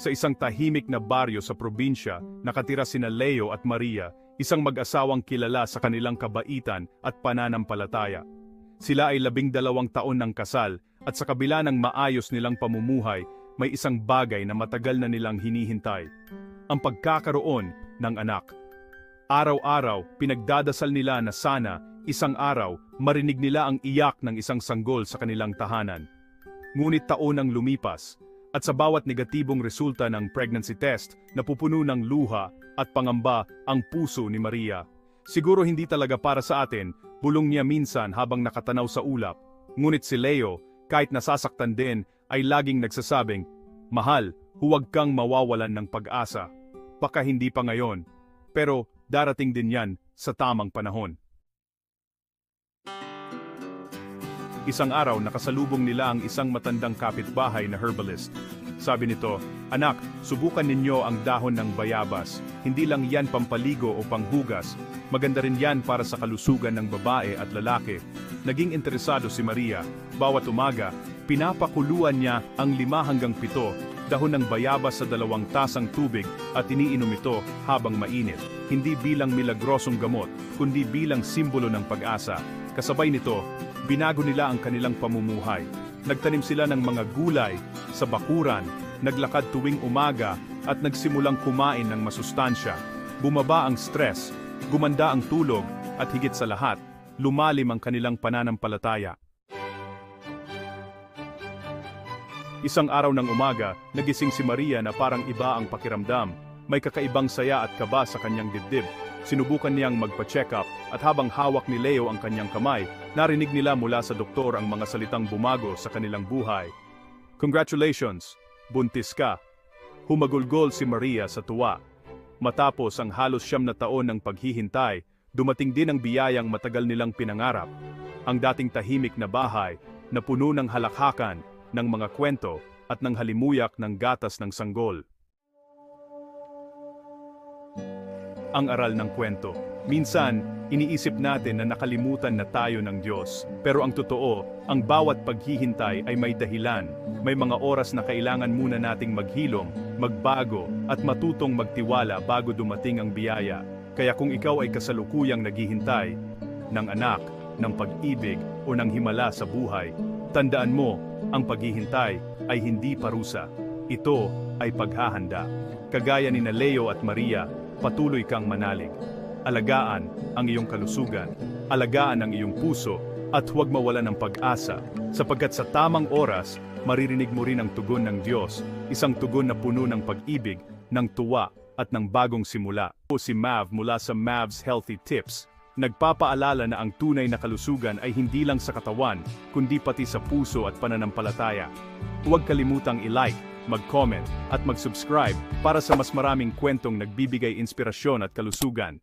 Sa isang tahimik na baryo sa probinsya, nakatira sina Leo at Maria, isang mag-asawang kilala sa kanilang kabaitan at pananampalataya. Sila ay 12 taon ng kasal, at sa kabila ng maayos nilang pamumuhay, may isang bagay na matagal na nilang hinihintay: ang pagkakaroon ng anak. Araw-araw, pinagdadasal nila na sana, isang araw, marinig nila ang iyak ng isang sanggol sa kanilang tahanan. Ngunit taon ang lumipas, at sa bawat negatibong resulta ng pregnancy test, napupuno ng luha at pangamba ang puso ni Maria. Siguro hindi talaga para sa atin, bulong niya minsan habang nakatanaw sa ulap. Ngunit si Leo, kahit nasasaktan din, ay laging nagsasabing, "Mahal, huwag kang mawawalan ng pag-asa. Baka hindi pa ngayon, pero darating din yan sa tamang panahon." Isang araw, nakasalubong nila ang isang matandang kapitbahay na herbalist. Sabi nito, "Anak, subukan ninyo ang dahon ng bayabas. Hindi lang yan pampaligo o panghugas. Maganda rin yan para sa kalusugan ng babae at lalaki." Naging interesado si Maria. Bawat umaga, pinapakuluan niya ang 5 hanggang 7 dahon ng bayabas sa 2 tasang tubig at iniinom ito habang mainit. Hindi bilang milagrosong gamot, kundi bilang simbolo ng pag-asa. Kasabay nito, binago nila ang kanilang pamumuhay. Nagtanim sila ng mga gulay sa bakuran, naglakad tuwing umaga at nagsimulang kumain ng masustansya. Bumaba ang stress, gumanda ang tulog, at higit sa lahat, lumalim ang kanilang pananampalataya. Isang araw ng umaga, nagising si Maria na parang iba ang pakiramdam. May kakaibang saya at kaba sa kanyang dibdib. Sinubukan niyang magpa-check up, at habang hawak ni Leo ang kanyang kamay, narinig nila mula sa doktor ang mga salitang bumago sa kanilang buhay. "Congratulations! Buntis ka!" Humagulgol si Maria sa tuwa. Matapos ang halos 9 na taon ng paghihintay, dumating din ang biyayang matagal nilang pinangarap. Ang dating tahimik na bahay, na puno ng halakhakan, ng mga kwento, at ng halimuyak ng gatas ng sanggol. Ang aral ng kwento. Minsan, iniisip natin na nakalimutan na tayo ng Diyos. Pero ang totoo, ang bawat paghihintay ay may dahilan. May mga oras na kailangan muna nating maghilom, magbago, at matutong magtiwala bago dumating ang biyaya. Kaya kung ikaw ay kasalukuyang naghihintay ng anak, ng pag-ibig, o ng himala sa buhay, tandaan mo, ang paghihintay ay hindi parusa. Ito ay paghahanda. Kagaya ni Leo at Maria, patuloy kang manalig. Alagaan ang iyong kalusugan, alagaan ang iyong puso, at huwag mawalan ng pag-asa, sapagkat sa tamang oras, maririnig mo rin ang tugon ng Diyos, isang tugon na puno ng pag-ibig, ng tuwa, at ng bagong simula. O si Mav mula sa Mav's Healthy Tips, nagpapaalala na ang tunay na kalusugan ay hindi lang sa katawan, kundi pati sa puso at pananampalataya. Huwag kalimutang i-like, mag-comment, at mag-subscribe para sa mas maraming kwentong nagbibigay inspirasyon at kalusugan.